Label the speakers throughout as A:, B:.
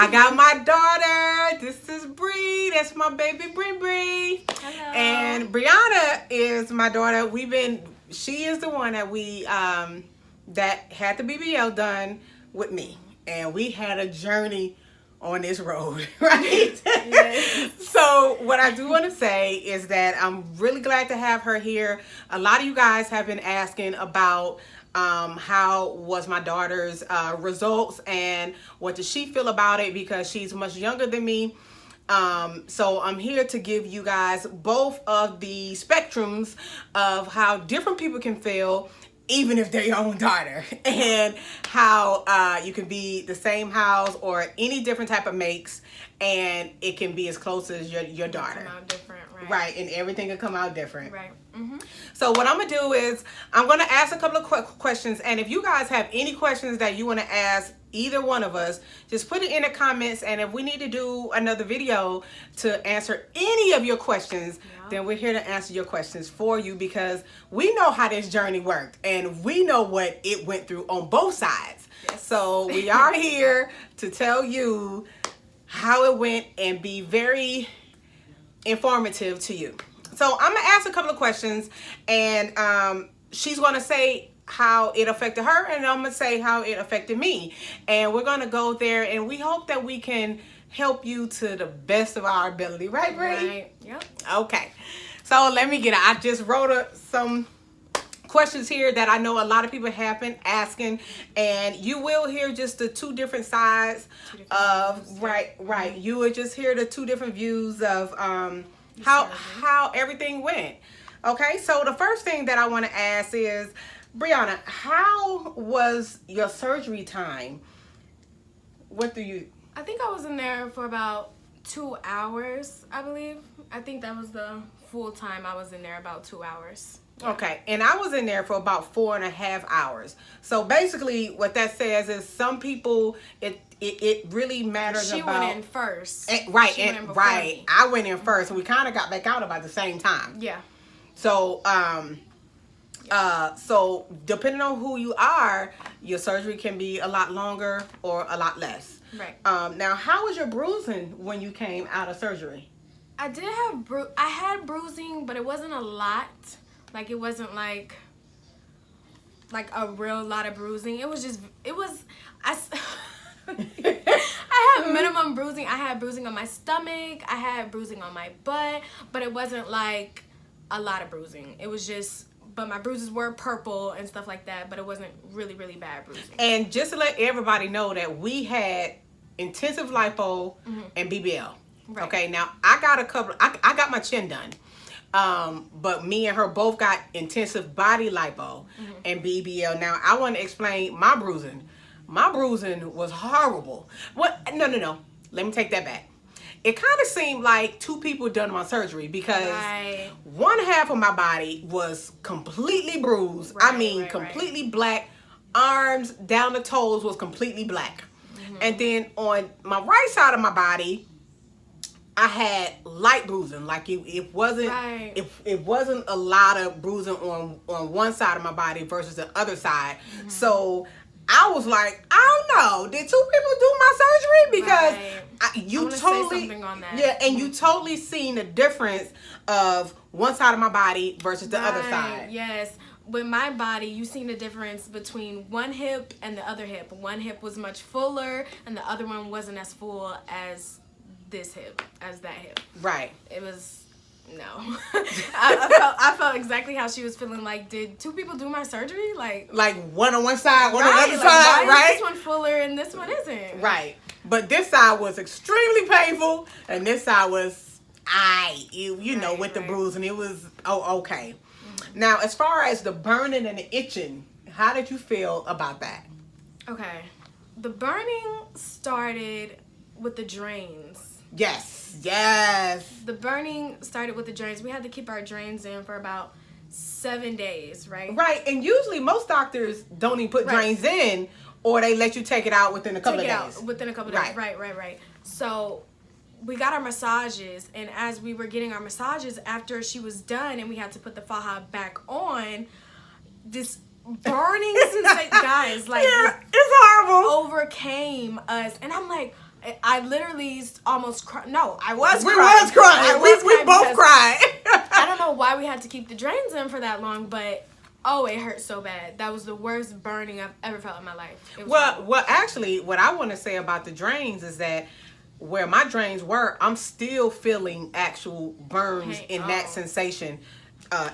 A: I got my daughter. This is Bree. That's my baby Prettybry.
B: Hello.
A: And Brianna is my daughter. She is the one that that had the BBL done with me. And we had a journey on this road, right?
B: Yes.
A: So what I do want to say is that I'm really glad to have her here. A lot of you guys have been asking about how was my daughter's results and what does she feel about it, because she's much younger than me. So I'm here to give you guys both of the spectrums of how different people can feel even if they're your own daughter, and how you can be the same house or any different type of makes, and it can be as close as your daughter.
B: Come out different, right?
A: Right, and everything can come out different.
B: Right. Mm-hmm.
A: So what I'm gonna do is I'm gonna ask a couple of questions, and if you guys have any questions that you want to ask either one of us, just put it in the comments, and if we need to do another video to answer any of your questions, then we're here to answer your questions for you, because we know how this journey worked and we know what it went through on both sides.
B: Yes.
A: So we are here to tell you how it went and be very informative to you. So I'm gonna ask a couple of questions, and she's gonna say how it affected her, and I'm gonna say how it affected me, and we're gonna go there, and we hope that we can help you to the best of our ability, right, Bree?
B: Right. Yep.
A: Okay, so let me get it. I just wrote some questions here that I know a lot of people have been asking, and you will hear just the two different sides of views. Right. You will just hear the two different views of how everything went. Okay, so the first thing that I want to ask is, Brianna, how was your surgery time? What do you...
B: I think I was in there for about 2 hours, I believe. I think that was the full time I was in there, about 2 hours. Yeah.
A: Okay, and I was in there for about 4.5 hours. So basically what that says is some people, it really matters
B: she
A: about...
B: She went in first.
A: Right,
B: she went in
A: right. I went in first, and we kind of got back out about the same time.
B: Yeah.
A: So, so depending on who you are, your surgery can be a lot longer or a lot less.
B: Right.
A: Now, how was your bruising when you came out of surgery?
B: I did have I had bruising, but it wasn't a lot. Like, it wasn't like a real lot of bruising. It was I had minimum bruising. I had bruising on my stomach. I had bruising on my butt, but it wasn't like a lot of bruising. It was just, but my bruises were purple and stuff like that, but it wasn't really, really bad bruising.
A: And just to let everybody know that we had intensive lipo and BBL.
B: Right.
A: Okay, now I got my chin done. But me and her both got intensive body lipo and BBL. Now I want to explain my bruising. My bruising was horrible. What? No. Let me take that back. It kind of seemed like two people done my surgery, because one half of my body was completely bruised. I mean, completely black. Arms down the toes was completely black. And then on my right side of my body, I had light bruising. Like it wasn't it wasn't a lot of bruising on one side of my body versus the other side. So I was like, I don't know, did two people do my surgery? Because you totally
B: say something on that.
A: Yeah, and you totally seen the difference of one side of my body versus the other side.
B: Yes. With my body, you seen the difference between one hip and the other hip. One hip was much fuller, and the other one wasn't as full as this hip, as that hip.
A: Right.
B: It was... No. I felt exactly how she was feeling. Like, did two people do my surgery? Like
A: one on one side, one on the other side,
B: why
A: right?
B: Is this one fuller and this one isn't?
A: Right. But this side was extremely painful, and this side was, you know, with the bruising, it was, okay. Now, as far as the burning and the itching, how did you feel about that?
B: Okay. The burning started with the drains.
A: Yes.
B: The burning started with the drains. We had to keep our drains in for about 7 days, right?
A: Right, and usually most doctors don't even put drains in, or they let you take it out within a couple of days.
B: Within a couple of days. Right. So we got our massages, and as we were getting our massages, after she was done and we had to put the faja back on, this burning sensation, guys, like,
A: yeah, it's horrible,
B: overcame us. And I'm like, I literally almost cried. No, I was
A: We
B: crying.
A: was crying. We both cried.
B: I don't know why we had to keep the drains in for that long, but oh, it hurt so bad. That was the worst burning I've ever felt in my life. It was
A: Well, actually, what I want to say about the drains is that where my drains were, I'm still feeling actual burns in that sensation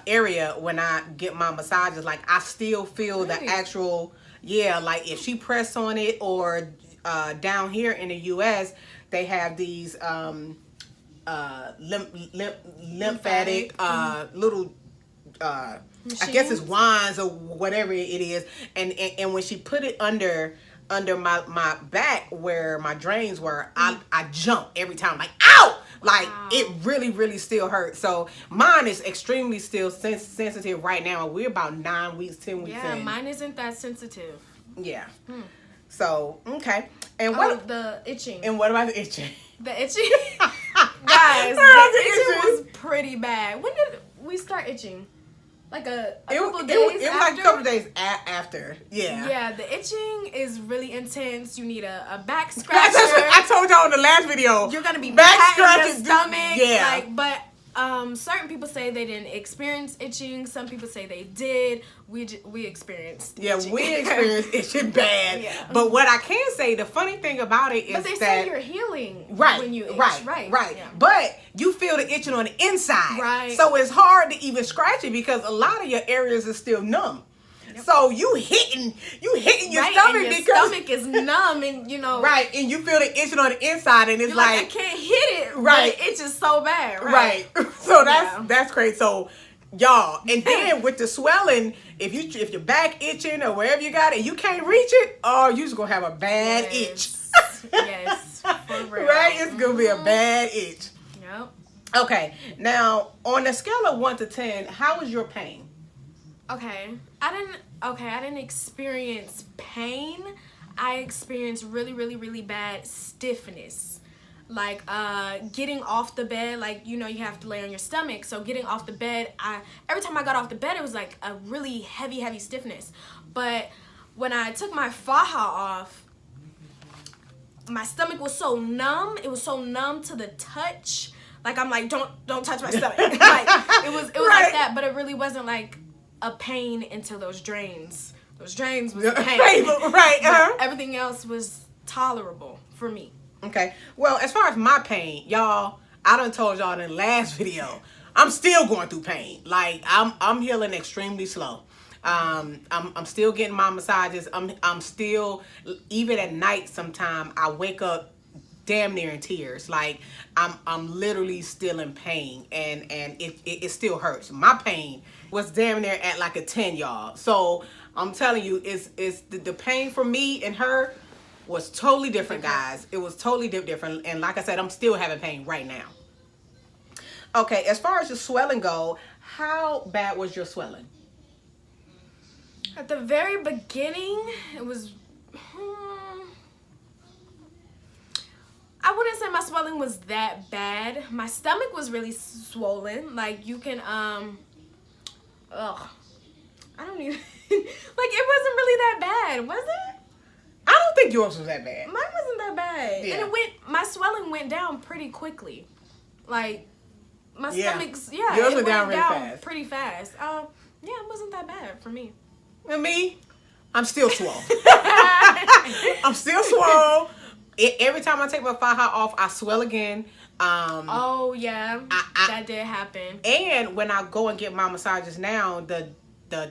A: area when I get my massages. Like, I still feel the actual, like if she press on it, or down here in the U.S., they have these lymphatic little I guess it's wands or whatever it is, and when she put it under my back where my drains were, I jump every time, like, ow! Like, it really still hurts. So mine is extremely still sensitive right now. We're about 9 weeks, 10 weeks in.
B: Yeah, mine isn't that sensitive.
A: Yeah. So, okay. And what
B: the itching?
A: And what about the itching?
B: The itching? Guys, the itching was pretty bad. When did we start itching? Like a couple days after?
A: It was like a couple days after. Yeah.
B: Yeah, the itching is really intense. You need a back scratcher.
A: I told y'all in the last video.
B: You're gonna be
A: back
B: scratching your stomach.
A: Yeah.
B: Like, but certain people say they didn't experience itching. Some people say they did. We experienced.
A: Yeah,
B: itching.
A: we experienced itching bad.
B: Yeah.
A: But what I can say, the funny thing about it is
B: but they
A: that
B: say you're healing when you itch. Right.
A: Yeah.
B: Yeah.
A: But you feel the itching on the inside.
B: Right.
A: So it's hard to even scratch it because a lot of your areas are still numb. Yep. So you hitting your stomach,
B: and your
A: because
B: stomach is numb, and
A: right, and you feel the itching on the inside, and it's like
B: I can't hit it.
A: Right,
B: but it itches so bad.
A: Right. So that's crazy. So y'all, and then with the swelling, if your back itching or wherever you got it, you can't reach it, oh, you just gonna have a bad itch.
B: Yes, for real.
A: Right, it's gonna be a bad itch.
B: Yep.
A: Okay, now on a scale of 1 to 10, how was your pain?
B: Okay, I didn't experience pain. I experienced really bad stiffness. Like getting off the bed, like you have to lay on your stomach. So getting off the bed, every time I got off the bed, it was like a really heavy stiffness. But when I took my faja off, my stomach was so numb. It was so numb to the touch. Like, I'm like, don't touch my stomach. Like, it was right. Like that, but it really wasn't like a pain until those drains. Those drains was pain.
A: Right.
B: Everything else was tolerable for me.
A: Okay. Well, as far as my pain, y'all, I done told y'all in the last video, I'm still going through pain. Like, I'm healing extremely slow. I'm still getting my massages. I'm still, even at night sometime, I wake up damn near in tears. Like, I'm literally still in pain, and it still hurts. My pain was damn near at like a 10, y'all. So I'm telling you, it's the pain for me and her was totally different, guys. It was totally different. And like I said, I'm still having pain right now. Okay, as far as your swelling go, how bad was your swelling?
B: At the very beginning, it was I wouldn't say my swelling was that bad. My stomach was really swollen. Like, you can I don't even like, it wasn't really that bad, was it?
A: I don't think yours was that bad.
B: Mine wasn't that bad.
A: Yeah.
B: And my swelling went down pretty quickly. Like, my stomach's,
A: yours went down really fast.
B: Pretty fast. It wasn't that bad for me.
A: And me, I'm still swole. I'm still swole. Every time I take my faja off, I swell again.
B: Oh yeah, that did happen.
A: And when I go and get my massages now, the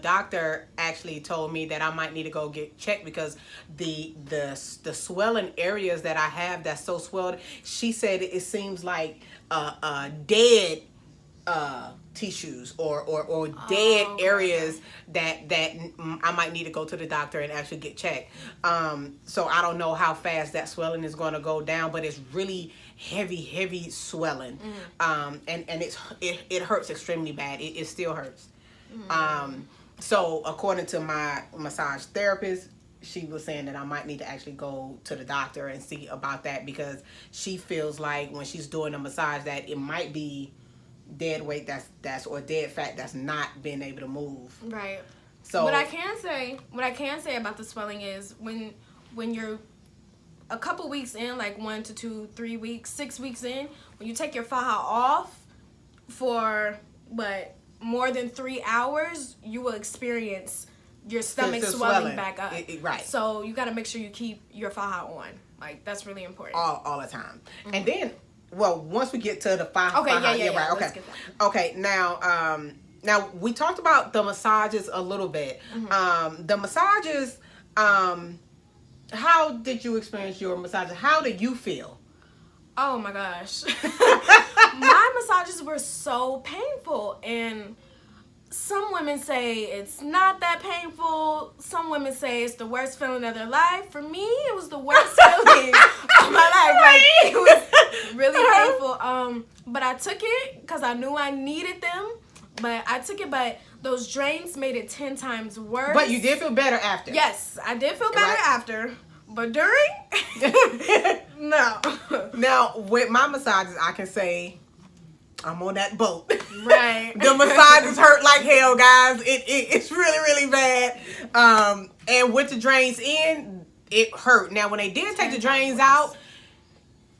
A: doctor actually told me that I might need to go get checked because the swelling areas that I have that's so swelled, she said it seems like dead tissues or dead areas that I might need to go to the doctor and actually get checked. So I don't know how fast that swelling is going to go down, but it's really heavy swelling. And it hurts extremely bad. It still hurts. So according to my massage therapist, she was saying that I might need to actually go to the doctor and see about that because she feels like when she's doing a massage that it might be dead weight that's or dead fat that's not being able to move.
B: Right.
A: So
B: what I can say about the swelling is when you're a couple weeks in, like 1 to 2, 3 weeks, 6 weeks in, when you take your faja off for more than 3 hours, you will experience your stomach swelling back up.
A: Right.
B: So you got to make sure you keep your faja on. Like, that's really important.
A: All the time. And then, well, once we get to the faja,
B: okay,
A: right. Okay.
B: Let's get that.
A: Okay. Now we talked about the massages a little bit. The massages. How did you experience your massages? How did you feel?
B: Oh my gosh. My massages were so painful, and some women say it's not that painful. Some women say it's the worst feeling of their life. For me, it was the worst feeling of my life. Like, it was really painful. But I took it because I knew I needed them. But I took it, but those drains made it 10 times worse.
A: But you did feel better after.
B: Yes, I did feel better after. But during? No.
A: Now, with my massages, I can say I'm on that boat.
B: Right.
A: The massages hurt like hell, guys. It's really, really bad. And with the drains in, it hurt. Now, when they did take the drains out,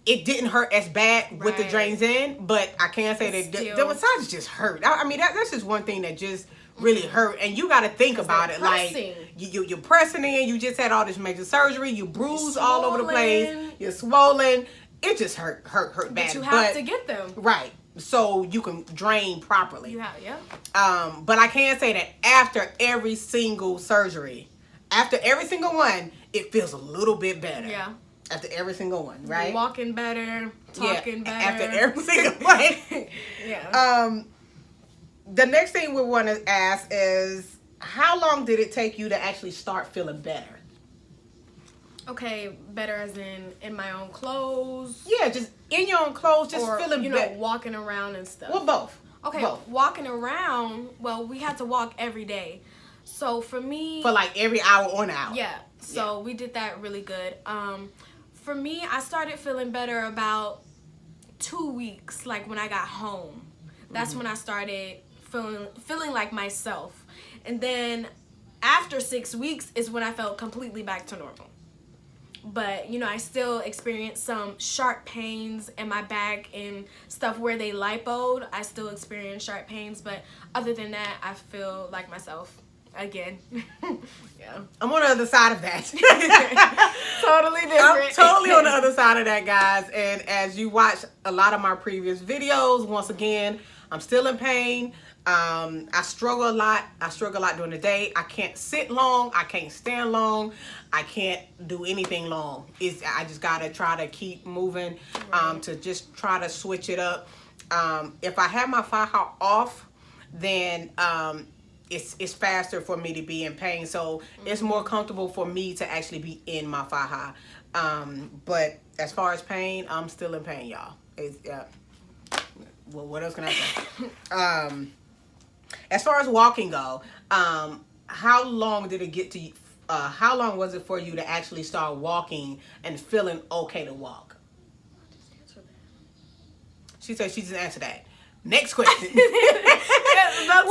A: it didn't hurt as bad with the drains in, but I can't say that the massages just hurt. I mean, that's just one thing that just really hurt, and you got to think about it. Like, you're pressing in, you just had all this major surgery, you bruised all over the place, you're swollen. It just hurt bad.
B: But you have to get them.
A: Right. So you can drain properly.
B: You have,
A: but I can say that after every single surgery, after every single one, it feels a little bit better.
B: Yeah.
A: After every single one, right?
B: You're walking better, talking better.
A: After every single one.
B: Yeah.
A: The next thing we want to ask is, how long did it take you to actually start feeling better?
B: Okay, better as in my own clothes?
A: Yeah, just in your own clothes, just feeling better.
B: Walking around and stuff.
A: Well, both.
B: Okay,
A: both.
B: Walking around, well, we had to walk every day. So for me...
A: For like every hour on hour.
B: Yeah, so we did that really good. For me, I started feeling better about 2 weeks, like when I got home. That's when I started feeling like myself. And then after 6 weeks is when I felt completely back to normal. But, you know, I still experienced some sharp pains in my back and stuff where they lipoed. I still experience sharp pains, but other than that, I feel like myself again. Yeah.
A: I'm on the other side of that.
B: Totally different.
A: I'm totally on the other side of that, guys. And as you watch a lot of my previous videos, once again, I'm still in pain. I struggle a lot. I struggle a lot during the day. I can't sit long. I can't stand long. I can't do anything long. I just gotta try to keep moving, to just try to switch it up. If I have my faja off, then it's faster for me to be in pain. So it's more comfortable for me to actually be in my faja. But as far as pain, I'm still in pain, y'all. Well, what else can I say? As far as walking go, how long did it get to you? How long was it for you to actually start walking and feeling okay to walk? She said she just answered that. Next question.
B: About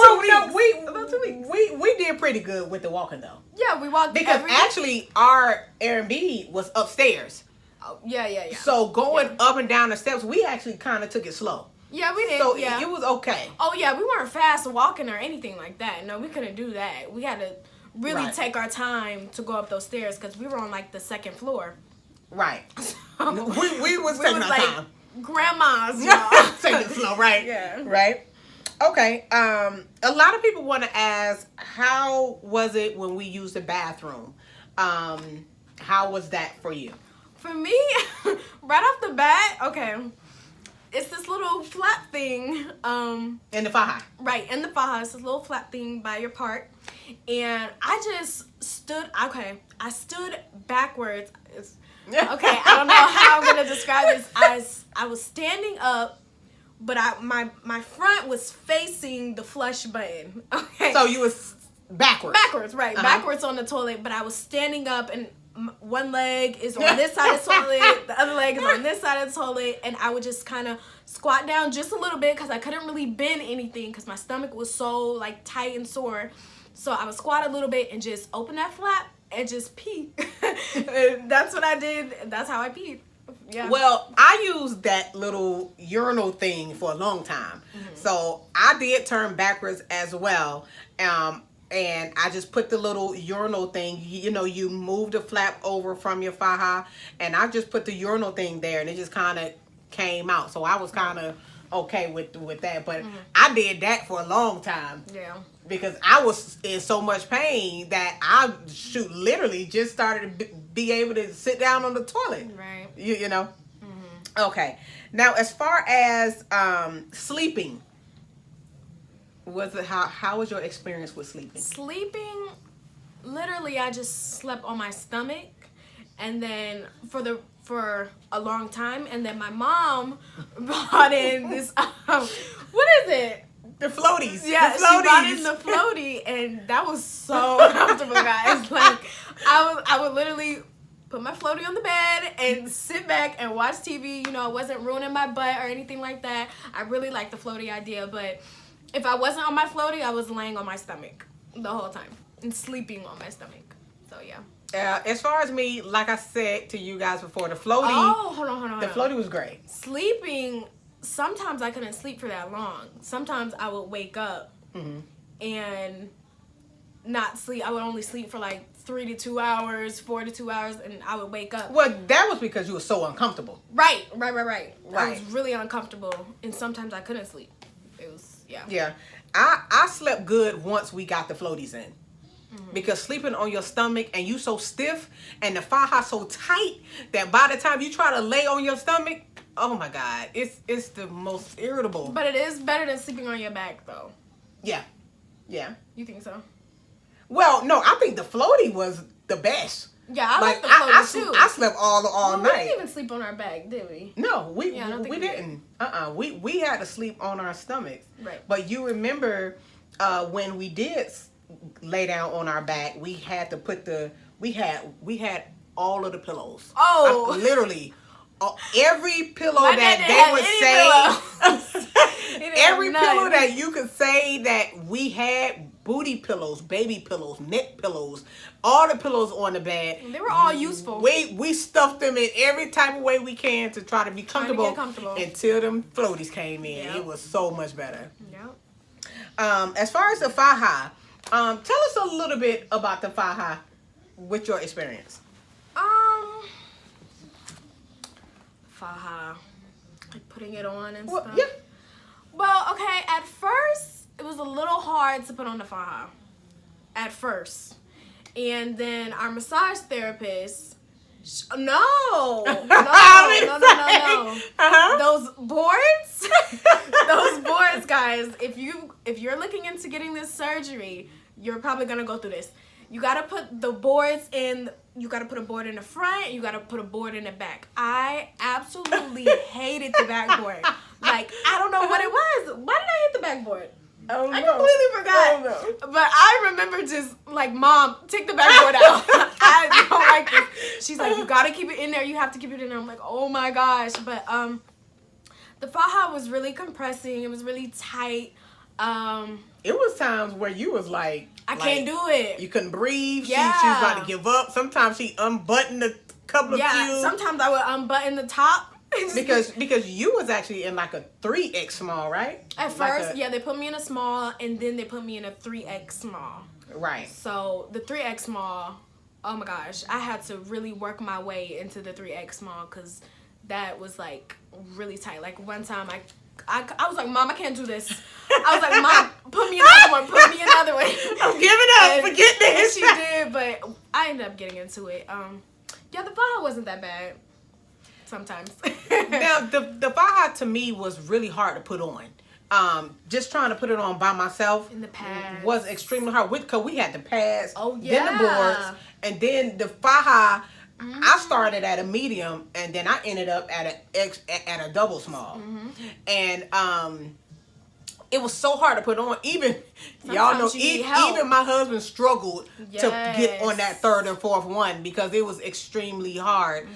B: 2 weeks.
A: We did pretty good with the walking though.
B: Yeah, we walked
A: because actually our Airbnb was upstairs.
B: Oh, yeah.
A: So going up and down the steps, we actually kind of took it slow.
B: Yeah, we did.
A: So
B: yeah.
A: it was okay.
B: Oh yeah, we weren't fast walking or anything like that. No, we couldn't do that. We had to really take our time to go up those stairs because we were on like the second floor.
A: Right.
B: So,
A: we was taking our time.
B: Grandmas, y'all.
A: Taking it slow, right?
B: Yeah.
A: Right. Okay. A lot of people want to ask, how was it when we used the bathroom? How was that for you?
B: For me, right off the bat, okay. It's this little flat thing.
A: In the faja.
B: Right, in the faja. It's this little flat thing by your part. And I just stood, I stood backwards. Okay, I don't know how I'm going to describe this. I was standing up, but my front was facing the flush button. Okay.
A: So you was backwards.
B: Backwards, right. Backwards on the toilet, but I was standing up and one leg is on this side of the toilet, the other leg is on this side of the toilet, and I would just kind of squat down just a little bit because I couldn't really bend anything because my stomach was so like tight and sore. So I would squat a little bit and just open that flap and just pee. And that's what I did. That's how I peed. Yeah.
A: Well, I used that little urinal thing for a long time. So I did turn backwards as well. And I just put the little urinal thing, you know, you move the flap over from your faja, and I just put the urinal thing there, and it just kind of came out. So I was kind of okay with that. But I did that for a long time.
B: Yeah.
A: Because I was in so much pain that I literally just started to be able to sit down on the toilet.
B: Right.
A: You know? Okay. Now, as far as sleeping, how was your experience with sleeping?
B: Sleeping, literally, I just slept on my stomach, and then for a long time, and then my mom brought in this what is it?
A: The floaties.
B: Yeah,
A: the floaties.
B: she brought in the floaty, and that was so comfortable, guys. Like, I would literally put my floaty on the bed and sit back and watch TV. You know, it wasn't ruining my butt or anything like that. I really liked the floaty idea, but if I wasn't on my floaty, I was laying on my stomach the whole time and sleeping on my stomach. So, yeah.
A: As far as me, like I said to you guys before, the floaty.
B: Oh, hold on.
A: The floaty was great.
B: Sleeping, sometimes I couldn't sleep for that long. Sometimes I would wake up and not sleep. I would only sleep for like 3 to 2 hours, 4 to 2 hours, and I would wake up.
A: Well, that was because you were so uncomfortable.
B: Right. I was really uncomfortable, and sometimes I couldn't sleep. It was, yeah.
A: Yeah. I slept good once we got the floaties in. Because sleeping on your stomach and you so stiff and the faja so tight that by the time you try to lay on your stomach, oh my God, it's the most irritable.
B: But it is better than sleeping on your back, though.
A: Yeah.
B: You think so?
A: Well, no, I think the floaty was the best.
B: Yeah, I like the floaty too.
A: I slept all night.
B: We didn't even sleep on our back, did we?
A: No, we
B: we
A: didn't. We had to sleep on our stomachs.
B: Right.
A: But you remember when we did lay down on our back, we had to put we had all of the pillows.
B: Oh,
A: literally. Every pillow that they would say, every pillow that you could say that we had, booty pillows, baby pillows, neck pillows, all the pillows on the bed.
B: They were all useful.
A: We stuffed them in every type of way we can to try to be comfortable, until them floaties came in. Yep. It was so much better.
B: Yeah.
A: As far as the faja, tell us a little bit about the faja with your experience.
B: Faja, like putting it on and
A: Well,
B: stuff.
A: yeah.
B: Well, okay, at first it was a little hard to put on the faja. At first. And then our massage therapist no. Those boards, guys, if you're looking into getting this surgery, you're probably gonna go through this. You gotta put the boards in. You gotta put a board in the front. You gotta put a board in the back. I absolutely hated the backboard. Like, I don't know what it was. Why did I hate the backboard? I completely forgot. But I remember just like, Mom, take the backboard out. I don't like this. She's like, you gotta keep it in there. You have to keep it in there. I'm like, oh my gosh. But the faja was really compressing. It was really tight.
A: It was times where you was like,
B: I can't do it.
A: You couldn't breathe.
B: Yeah.
A: She was about to give up. Sometimes she unbuttoned a couple of fuse.
B: Sometimes I would unbutton the top.
A: because you was actually in like a 3X small, right?
B: At first, they put me in a small, and then they put me in a 3X small.
A: Right. So
B: the 3X small, oh my gosh, I had to really work my way into the 3X small because that was like really tight. Like one time I was like, Mom, I can't do this. I was like, Mom, put me another one. Put me another one.
A: I'm giving up. Forget this.
B: And she did, but I ended up getting into it. The faja wasn't that bad. Sometimes.
A: Now, the faja to me was really hard to put on. Just trying to put it on by myself
B: in the pads
A: was extremely hard because we had the pads,
B: then
A: the boards, and then the faja. I started at a medium, and then I ended up at a double small, and it was so hard to put on. Even y'all know, even my husband struggled to get on that third and fourth one because it was extremely hard.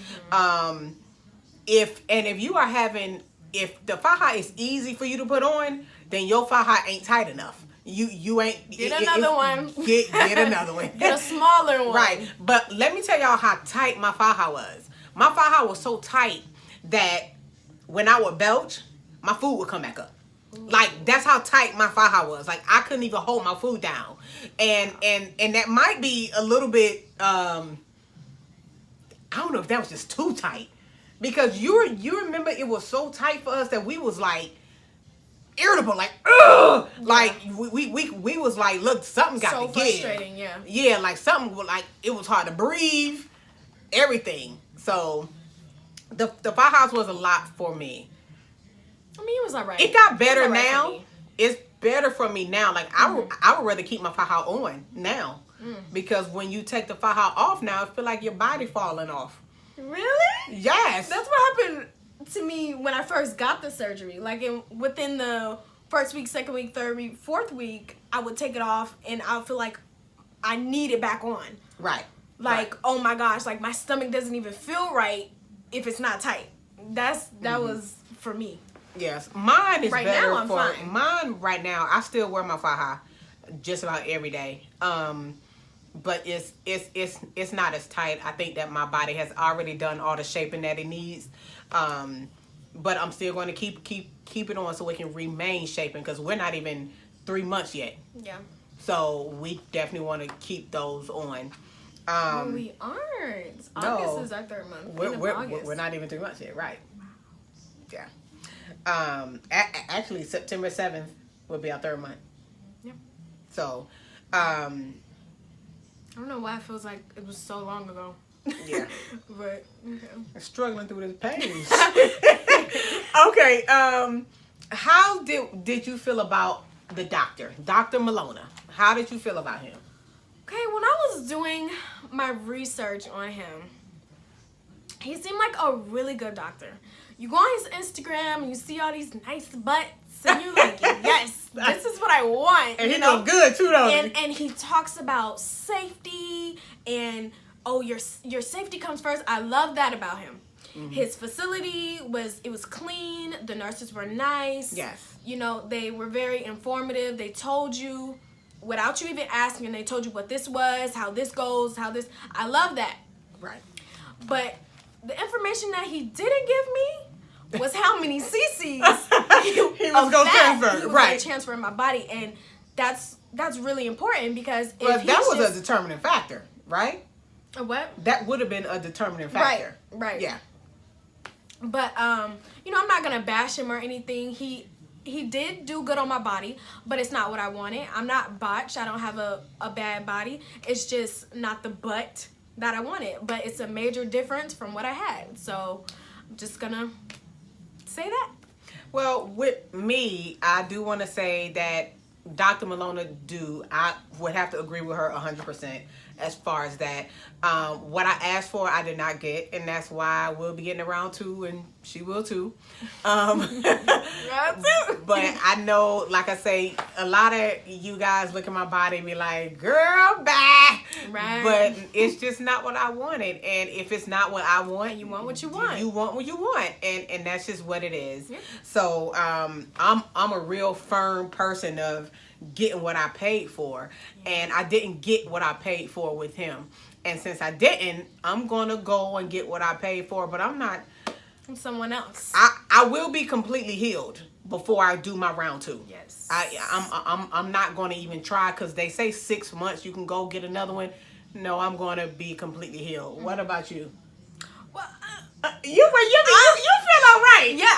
A: If you are having, if the faja is easy for you to put on, then your faja ain't tight enough. you ain't
B: get another one.
A: Get another one.
B: Get a smaller one.
A: Right. But let me tell y'all how tight my faja was. My faja was so tight that when I would belch, my food would come back up. Like, that's how tight my faja was. Like, I couldn't even hold my food down. And that might be a little bit, I don't know if that was just too tight. Because you remember it was so tight for us that we was like irritable, like, ugh! Yeah. Like, we was like, look, something got to give. So
B: frustrating, yeah.
A: Yeah, like, something, like, it was hard to breathe, everything. So, the fajas was a lot for me.
B: I mean, it was all right.
A: It got better now. It's better for me now. Like, I would rather keep my faja on now. Because when you take the faja off now, it feel like your body falling off.
B: Really?
A: Yes.
B: That's what happened to me when I first got the surgery. Like, within the first week, second week, third week, fourth week, I would take it off and I would feel like I need it back on.
A: Right.
B: Like, oh my gosh, like my stomach doesn't even feel right if it's not tight. That was for me.
A: Yes, mine is
B: right
A: better
B: now, I'm fine.
A: Mine right now. I still wear my faja just about every day. But it's not as tight. I think that my body has already done all the shaping that it needs. But I'm still going to keep it on so it can remain shaping because we're not even 3 months yet.
B: Yeah.
A: So we definitely want to keep those on.
B: Well, we aren't. August is our 3rd month.
A: We're not even 3 months yet, right? Yeah. Actually, September 7th will be our 3rd month.
B: Yep.
A: So,
B: I don't know why it feels like it was so long ago.
A: Yeah.
B: But, okay.
A: I'm struggling through this pain. Okay, how did you feel about the doctor, Dr. Malona? How did you feel about him?
B: Okay, when I was doing my research on him, he seemed like a really good doctor. You go on his Instagram and you see all these nice butts and you're like, yes, this is what I want.
A: And he looks good too, don't he?
B: And he talks about safety and, oh, your safety comes first. I love that about him. Mm-hmm. His facility was clean. The nurses were nice.
A: Yes.
B: You know, they were very informative. They told you without you even asking. They told you what this was, how this goes, I love that.
A: Right.
B: But the information that he didn't give me was how many cc's he was
A: going to transfer.
B: He was
A: right.
B: going to transfer in my body, and that's really important because
A: if that was a determining factor, right?
B: A what?
A: That would have been a determining factor.
B: Right.
A: Yeah.
B: But you know, I'm not gonna bash him or anything. He did do good on my body, but it's not what I wanted. I'm not botched. I don't have a bad body. It's just not the butt that I wanted. But it's a major difference from what I had. So I'm just gonna say that. Well,
A: with me, I do want to say that Dr. Malona I would have to agree with her 100% as far as that. What I asked for, I did not get, and that's why we'll be getting around 2, and she will too. But I know, like I say, a lot of you guys look at my body and be like, girl, bye.
B: Right.
A: But it's just not what I wanted, and if it's not what I want,
B: you want what you want.
A: You want what you want, and that's just what it is.
B: Yeah.
A: So I'm a real firm person of getting what I paid for, and I didn't get what I paid for with him. And since I didn't, I'm gonna go and get what I paid for, but I'm not.
B: I'm someone else.
A: I will be completely healed before I do my round 2.
B: Yes.
A: I'm not gonna even try because they say 6 months you can go get another one. No, I'm gonna be completely healed. Mm-hmm. What about you?
B: Well,
A: you feel all right.
B: Yeah,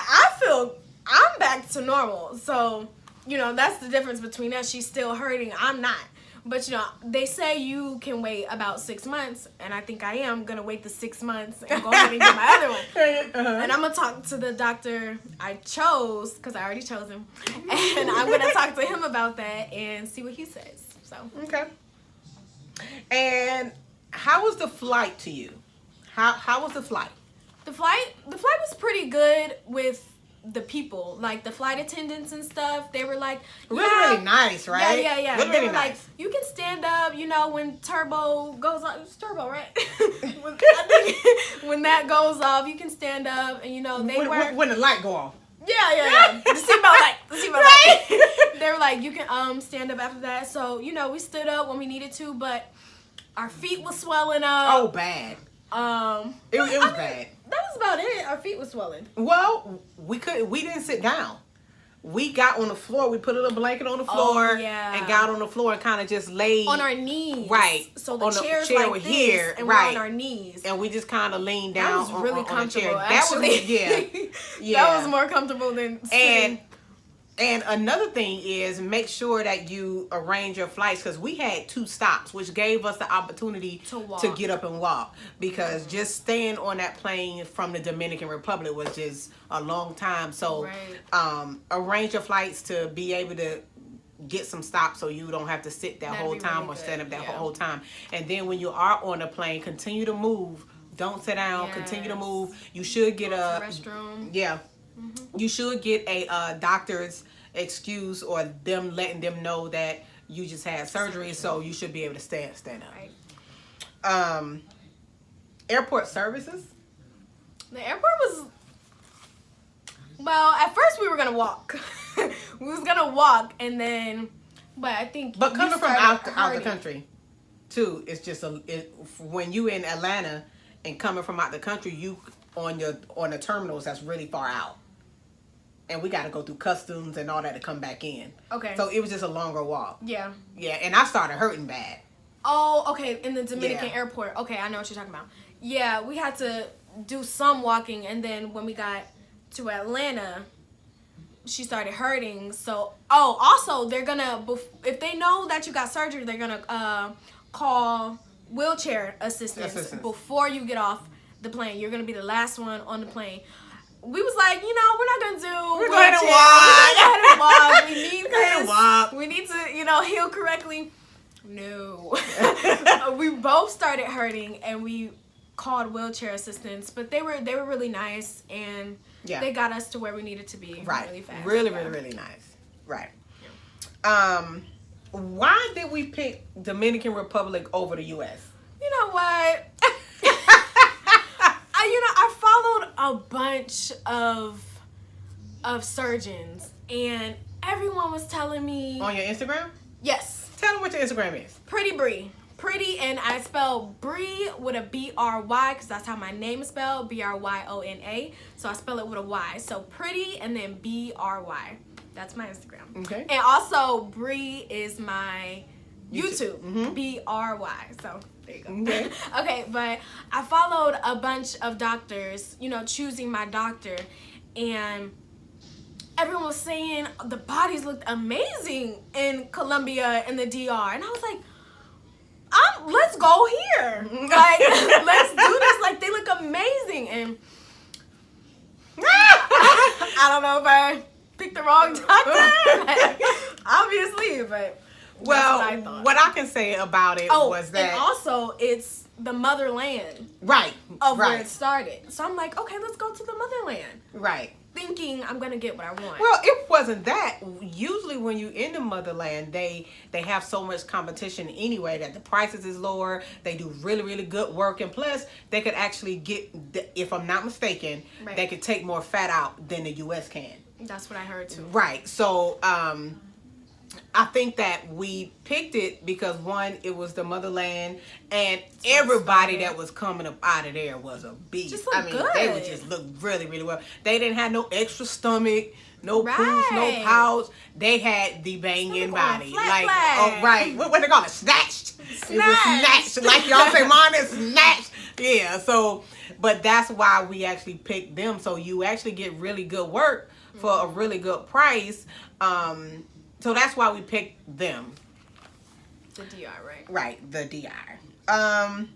B: I'm back to normal. So, you know, that's the difference between us. She's still hurting. I'm not. But, you know, they say you can wait about 6 months, and I think I am going to wait the 6 months and go ahead and get my other one. Uh-huh. And I'm going to talk to the doctor I chose, because I already chose him, and I'm going to talk to him about that and see what he says. So
A: okay. And how was the flight to you? How was the flight?
B: The flight was pretty good with the people, like the flight attendants and stuff. They were like
A: really nice, right?
B: Yeah.
A: Really,
B: they were
A: nice.
B: Like, you can stand up, you know, when turbo goes off. It's turbo, right? I think when that goes off, you can stand up, and you know when
A: the light go off.
B: Yeah. The seatbelt light. They were like, you can stand up after that. So, you know, we stood up when we needed to, but our feet was swelling up.
A: Oh, bad. It was bad.
B: That was about it. Our feet was swelling.
A: Well, we didn't sit down. We got on the floor. We put a little blanket on the floor and got on the floor and kind of just laid
B: on our knees.
A: Right.
B: So the
A: on
B: chairs
A: chair
B: like this,
A: here,
B: and
A: right.
B: we're on our knees.
A: And we just kind of leaned down.
B: That was really comfortable.
A: Actually.
B: That was That was more comfortable than sitting.
A: And another thing is make sure that you arrange your flights, because we had 2 stops, which gave us the opportunity to get up and walk. Because just staying on that plane from the Dominican Republic was just a long time. So arrange your flights to be able to get some stops so you don't have to sit that whole time or stand up that whole time. And then when you are on the plane, continue to move. Don't sit down. Continue to move. You should get a
B: restroom.
A: Yeah. You should get a doctor's excuse or them letting them know that you just had surgery, so you should be able to stand up. Right. Airport services.
B: The airport was, well, at first we were gonna walk. We was gonna walk, and then, but I think.
A: But coming from out the country, too, it's just when you in Atlanta and coming from out the country, you on the terminals that's really far out. And we got to go through customs and all that to come back in. Okay. So it was just a longer walk. Yeah. Yeah, and I started hurting bad.
B: Oh, okay, in the Dominican airport. Okay, I know what you're talking about. Yeah, we had to do some walking, and then when we got to Atlanta, she started hurting. So, also, they're going to, if they know that you got surgery, they're going to call wheelchair assistance before you get off the plane. You're going to be the last one on the plane. We was like, you know, we're not going to do
A: We're going to walk.
B: We need this. We need to, heal correctly. No. We both started hurting, and we called wheelchair assistance, but they were really nice, and they got us to where we needed to be really fast.
A: Really nice. Right. Yeah. Why did we pick Dominican Republic over the U.S.?
B: You know what? I followed a bunch of surgeons, and everyone was telling me.
A: On your Instagram?
B: Yes.
A: Tell them what your Instagram is.
B: Prettybry. Pretty, and I spell Bry with a B-R-Y, because that's how my name is spelled, B-R-Y-O-N-A. So I spell it with a Y. So Pretty and then B-R-Y. That's my Instagram. Okay. And also, Bry is my YouTube. B-R-Y. So there you go. Okay. Okay, but I followed a bunch of doctors, choosing my doctor, and everyone was saying the bodies looked amazing in Colombia and the DR, and I was like, let's go here. Like, let's do this. Like, they look amazing, and I don't know if I picked the wrong doctor, obviously, but.
A: Well, what I can say about it was that...
B: and also, it's the motherland.
A: Right.
B: Of where it started. So I'm like, okay, let's go to the motherland.
A: Right.
B: Thinking I'm going to get what I want.
A: Well, it wasn't that. Usually when you're in the motherland, they have so much competition anyway that the prices is lower. They do really good work. And plus, they could actually get, if I'm not mistaken, they could take more fat out than the U.S. can.
B: That's what I heard too.
A: Right. So, I think that we picked it because, one, it was the motherland, and everybody that was coming up out of there was a beast.
B: Good.
A: They would just look really well. They didn't have no extra stomach, no poops, no pouch. They had the banging body. What they call it? Snatched. It was snatched. Like y'all say, mine is snatched. Yeah, so, but that's why we actually picked them. So you actually get really good work for a really good price. So that's why we picked them.
B: The DR, right?
A: Right, the DR.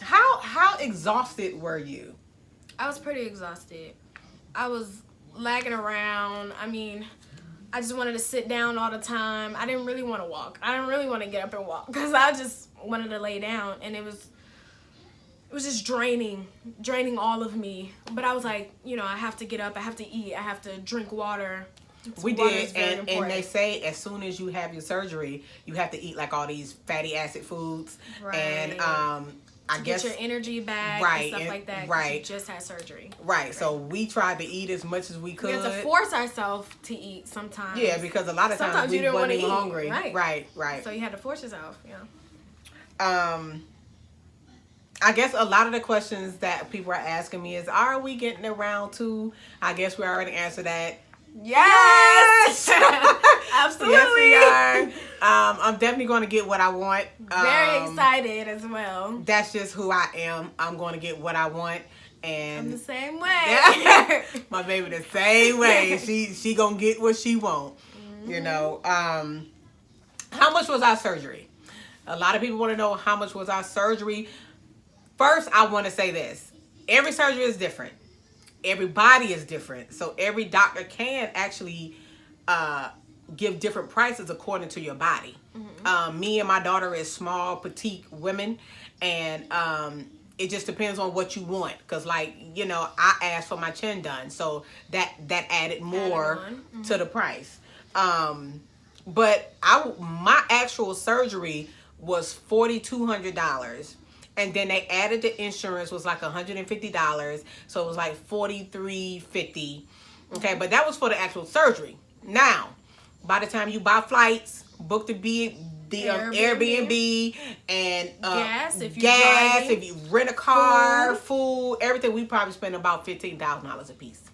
A: How exhausted were you?
B: I was pretty exhausted. I was lagging around. I mean, I just wanted to sit down all the time. I didn't really want to walk. I didn't really want to get up and walk because I just wanted to lay down, and it was just draining all of me. But I was like, I have to get up. I have to eat. I have to drink water.
A: We did, and they say as soon as you have your surgery, you have to eat like all these fatty acid foods, and I guess
B: get your energy back
A: right,
B: and stuff like that.
A: Right.
B: You just had surgery.
A: Right. So we tried to eat as much as we could.
B: We had to force ourselves to eat sometimes.
A: Yeah, because a lot of times we wasn't even hungry. Right.
B: So you had to force yourself. Yeah.
A: I guess a lot of the questions that people are asking me is, are we getting around to? I guess we already answered that.
B: Yes! Absolutely.
A: Yes, we are. I'm definitely going to get what I want.
B: Very excited as well.
A: That's just who I am. I'm going to get what I want. And
B: I'm the same way.
A: My baby the same way. She going to get what she want. Mm-hmm. You know. How much was our surgery? A lot of people want to know how much was our surgery. First, I want to say this. Every surgery is different. Every body is different. So every doctor can actually give different prices according to your body. Mm-hmm. Me and my daughter is small, petite women. And it just depends on what you want. Because, like, you know, I asked for my chin done. So that added more to the price. But my actual surgery was $4,200. And then they added the insurance, was like $150. So it was like $43.50. Okay, but that was for the actual surgery. Now, by the time you buy flights, book the Airbnb and
B: gas, if
A: you rent a car, food, everything, we probably spend about $15,000 a piece.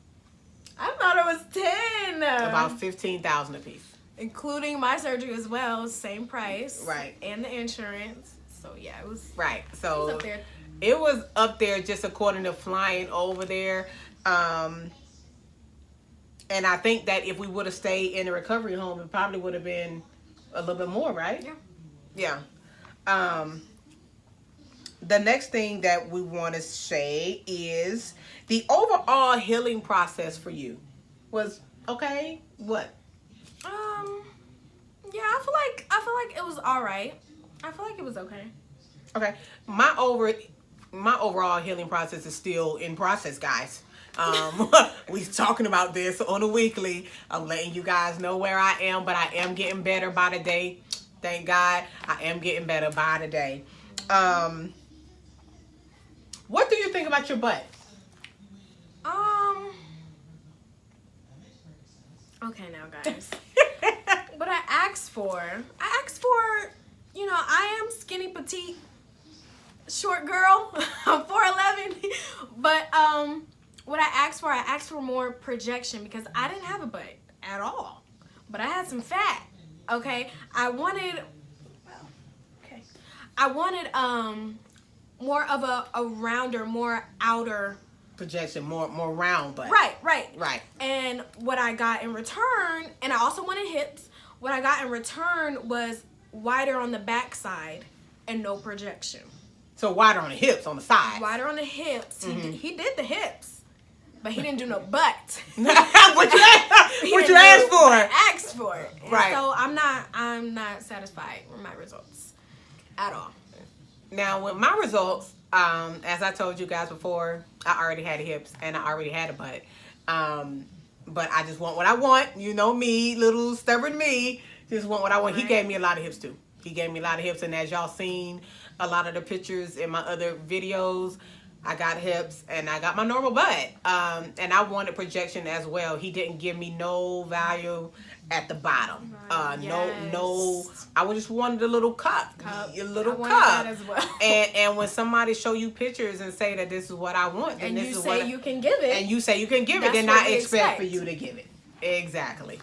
B: I thought it was 10.
A: About $15,000 a piece.
B: Including my surgery as well, same price.
A: Right.
B: And the insurance. So yeah, it was
A: right. So
B: it was up there.
A: It was up there just according to flying over there. And I think that if we would have stayed in the recovery home, it probably would have been a little bit more, right? Yeah. The next thing that we want to say is the overall healing process for you was okay. What?
B: Yeah, I feel like it was all right. I feel like it was okay.
A: Okay. My overall healing process is still in process, guys. We talking about this on a weekly. I'm letting you guys know where I am, but I am getting better by the day. Thank God, I am getting better by the day. What do you think about your butt?
B: Okay, now guys. What I asked for, you know, I am skinny, petite, short girl. I'm 4'11", but what I asked for more projection because I didn't have a butt at all, but I had some fat. Okay, I wanted more of a rounder, more outer
A: projection, more round butt.
B: Right. And what I got in return, and I also wanted hips. What I got in return was wider on the back side and no projection.
A: So wider on the hips, on the side.
B: Wider on the hips. Mm-hmm. He did the hips, but he didn't do no butt.
A: What you asked for?
B: I asked for it.
A: Right.
B: So I'm not satisfied with my results at all.
A: Now with my results, as I told you guys before, I already had the hips and I already had a butt. But I just want what I want. You know me, little stubborn me. Just want what I want. Right. He gave me a lot of hips too. He gave me a lot of hips. And as y'all seen a lot of the pictures in my other videos, I got hips and I got my normal butt. And I wanted projection as well. He didn't give me no value at the bottom. No. I just wanted a little cup. A little cup.
B: That as well.
A: And when somebody show you pictures and say that this is what I want,
B: and
A: this
B: you
A: is
B: say you can give it,
A: and you say you can give it, then I expect for you to give it. Exactly.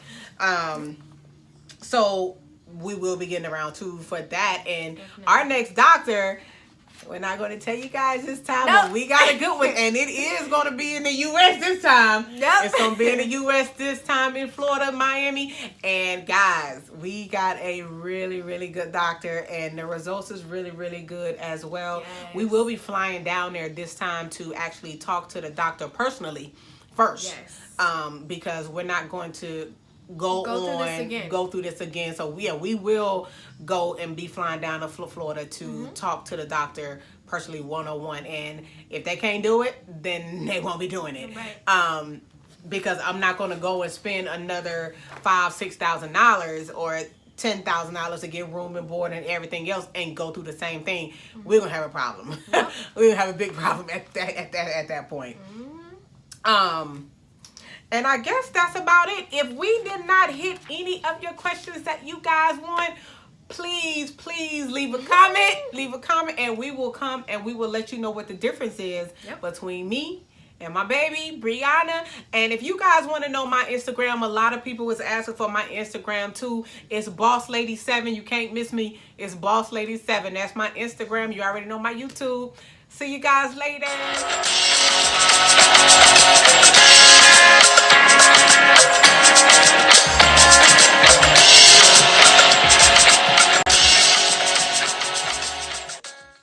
A: So we will be getting around to for that. And our next doctor, we're not going to tell you guys this time, but we got a good one. And it is going to be in the U.S. this time. Yep. It's going to be in the U.S. this time in Florida, Miami. And guys, we got a really, really good doctor. And the results is really, really good as well. Yes. We will be flying down there this time to actually talk to the doctor personally first. Yes. Because we're not going to go through this again. So we will go and be flying down to Florida to talk to the doctor personally 101. And if they can't do it, then they won't be doing it. Right. Because I'm not going to go and spend another $5,000-$6,000 or $10,000 to get room and board and everything else and go through the same thing, we're gonna have a problem. We're gonna have a big problem at that point. And I guess that's about it. If we did not hit any of your questions that you guys want, please leave a comment, and we will come and we will let you know what the difference is between me and my baby Brianna. And if you guys want to know my Instagram, a lot of people was asking for my Instagram too. It's bossladyseven. You can't miss me. It's bossladyseven. That's my Instagram. You already know my YouTube. See you guys later.